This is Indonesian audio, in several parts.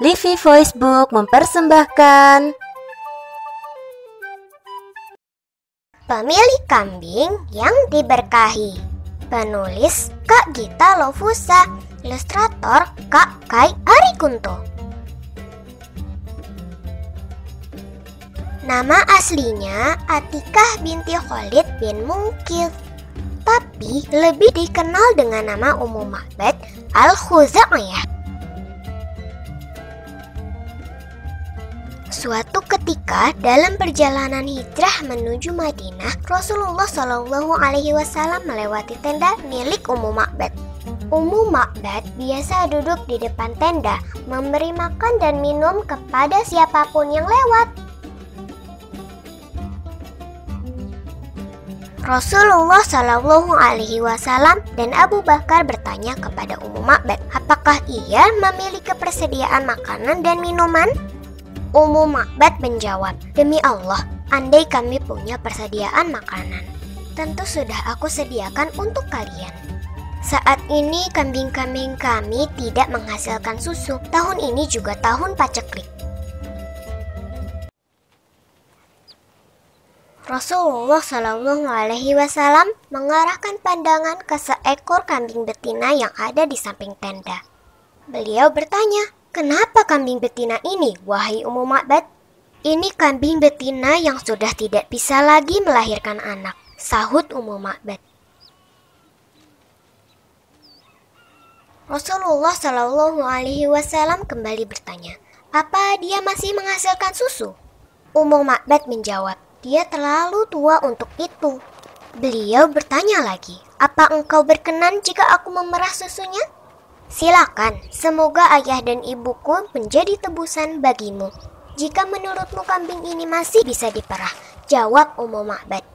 Livi Voicebook mempersembahkan Pemilik Kambing yang Diberkahi. Penulis Kak Gita Lovusa, ilustrator Kak Kai Arikunto. Nama aslinya Atikah binti Khalid bin Munkith, tapi lebih dikenal dengan nama Ummu Ma'bad Al-Khuzaiyah. Suatu ketika dalam perjalanan hijrah menuju Madinah, Rasulullah Shallallahu Alaihi Wasallam melewati tenda milik Ummu Ma'bad. Ummu Ma'bad biasa duduk di depan tenda, memberi makan dan minum kepada siapapun yang lewat. Rasulullah Shallallahu Alaihi Wasallam dan Abu Bakar bertanya kepada Ummu Ma'bad, apakah ia memiliki persediaan makanan dan minuman? Ummu Ma'bad menjawab, demi Allah, andai kami punya persediaan makanan, tentu sudah aku sediakan untuk kalian. Saat ini kambing-kambing kami tidak menghasilkan susu. Tahun ini juga tahun paceklik. Rasulullah Shallallahu Alaihi Wasallam mengarahkan pandangan ke seekor kambing betina yang ada di samping tenda. Beliau bertanya, kenapa kambing betina ini, wahai Ummu Ma'bad? Ini kambing betina yang sudah tidak bisa lagi melahirkan anak, sahut Ummu Ma'bad. Rasulullah Shallallahu Alaihi Wasallam kembali bertanya, apa dia masih menghasilkan susu? Ummu Ma'bad menjawab, dia terlalu tua untuk itu. Beliau bertanya lagi, apa engkau berkenan jika aku memerah susunya? Silakan, semoga ayah dan ibuku menjadi tebusan bagimu. Jika menurutmu kambing ini masih bisa diperah, jawab Ummu Ma'bad.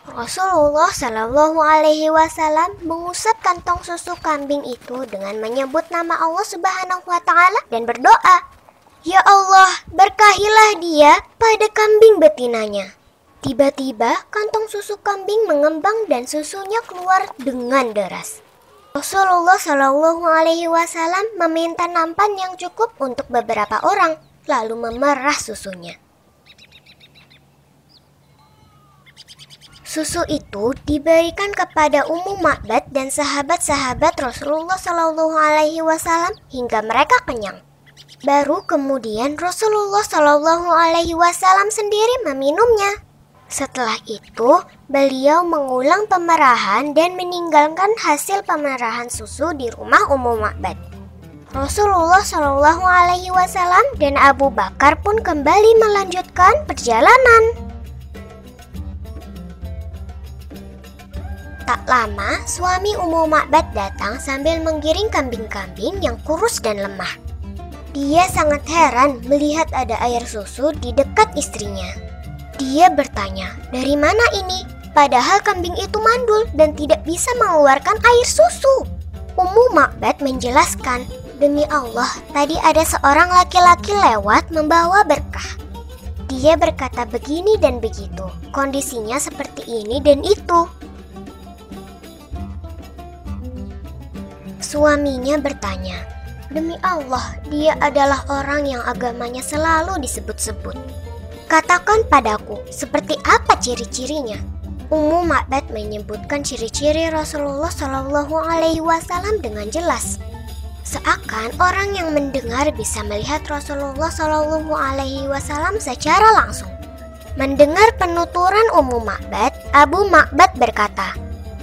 Rasulullah Shallallahu Alaihi Wasallam mengusap kantong susu kambing itu dengan menyebut nama Allah Subhanahu Wa Taala dan berdoa, ya Allah, berkahilah dia pada kambing betinanya. Tiba-tiba kantong susu kambing mengembang dan susunya keluar dengan deras. Rasulullah Shallallahu Alaihi Wasallam meminta nampan yang cukup untuk beberapa orang, lalu memerah susunya. Susu itu diberikan kepada Ummu Ma'bad dan sahabat-sahabat Rasulullah Shallallahu Alaihi Wasallam hingga mereka kenyang. Baru kemudian Rasulullah Shallallahu Alaihi Wasallam sendiri meminumnya. Setelah itu, beliau mengulang pemerahan dan meninggalkan hasil pemerahan susu di rumah Ummu Ma'bad. Rasulullah Shallallahu Alaihi Wasallam dan Abu Bakar pun kembali melanjutkan perjalanan. Tak lama, suami Ummu Ma'bad datang sambil menggiring kambing-kambing yang kurus dan lemah. Dia sangat heran melihat ada air susu di dekat istrinya. Dia bertanya, dari mana ini? Padahal kambing itu mandul dan tidak bisa mengeluarkan air susu. Ummu Ma'bad menjelaskan, demi Allah, tadi ada seorang laki-laki lewat membawa berkah. Dia berkata begini dan begitu, kondisinya seperti ini dan itu. Suaminya bertanya, demi Allah, dia adalah orang yang agamanya selalu disebut-sebut. Katakan padaku, seperti apa ciri-cirinya? Ummu Ma'bad menyebutkan ciri-ciri Rasulullah Shallallahu Alaihi Wasallam dengan jelas. Seakan orang yang mendengar bisa melihat Rasulullah Shallallahu Alaihi Wasallam secara langsung. Mendengar penuturan Ummu Ma'bad, Abu Ma'bad berkata,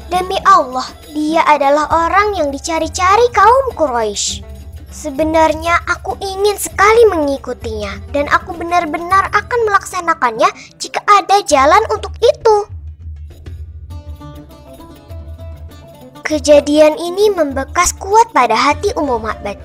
demi Allah, dia adalah orang yang dicari-cari kaum Quraisy. Sebenarnya aku ingin sekali mengikutinya dan aku benar-benar akan melaksanakannya jika ada jalan untuk itu. Kejadian ini membekas kuat pada hati Ummu Ma'bad.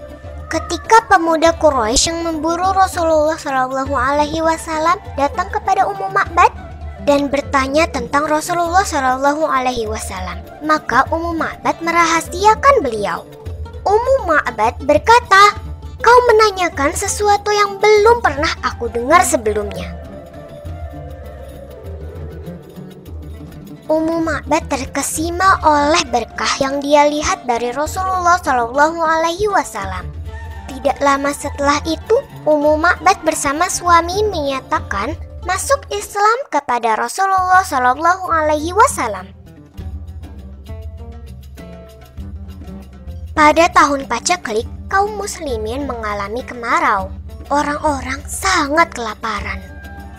Ketika pemuda Quraisy yang memburu Rasulullah Shallallahu Alaihi Wasallam datang kepada Ummu Ma'bad dan bertanya tentang Rasulullah Shallallahu Alaihi Wasallam, maka Ummu Ma'bad merahasiakan beliau. Ummu Ma'bad berkata, kau menanyakan sesuatu yang belum pernah aku dengar sebelumnya. Ummu Ma'bad terkesima oleh berkah yang dia lihat dari Rasulullah Shallallahu Alaihi Wasallam. Tidak lama setelah itu, Ummu Ma'bad bersama suami menyatakan masuk Islam kepada Rasulullah Shallallahu Alaihi Wasallam. Pada tahun paceklik, kaum muslimin mengalami kemarau. Orang-orang sangat kelaparan.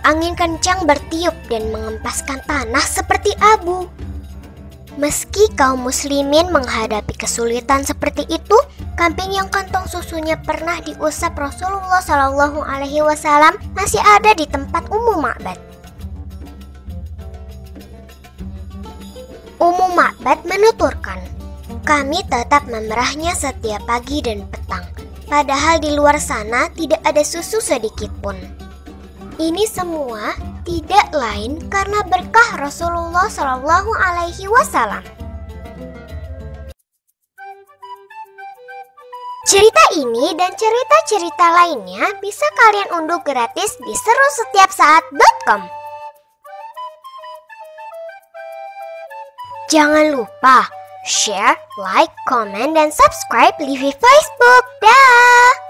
Angin kencang bertiup dan mengempaskan tanah seperti abu. Meski kaum muslimin menghadapi kesulitan seperti itu, kambing yang kantong susunya pernah diusap Rasulullah Shallallahu Alaihi Wasallam masih ada di tempat Ummu Ma'bad. Ummu Ma'bad menuturkan, kami tetap memerahnya setiap pagi dan petang, padahal di luar sana tidak ada susu sedikit pun. Ini semua tidak lain karena berkah Rasulullah Shallallahu Alaihi Wasallam. Cerita ini dan cerita-cerita lainnya bisa kalian unduh gratis di serusetiapsaat.com. Jangan lupa share, like, komen, dan subscribe Livi Facebook. Dah!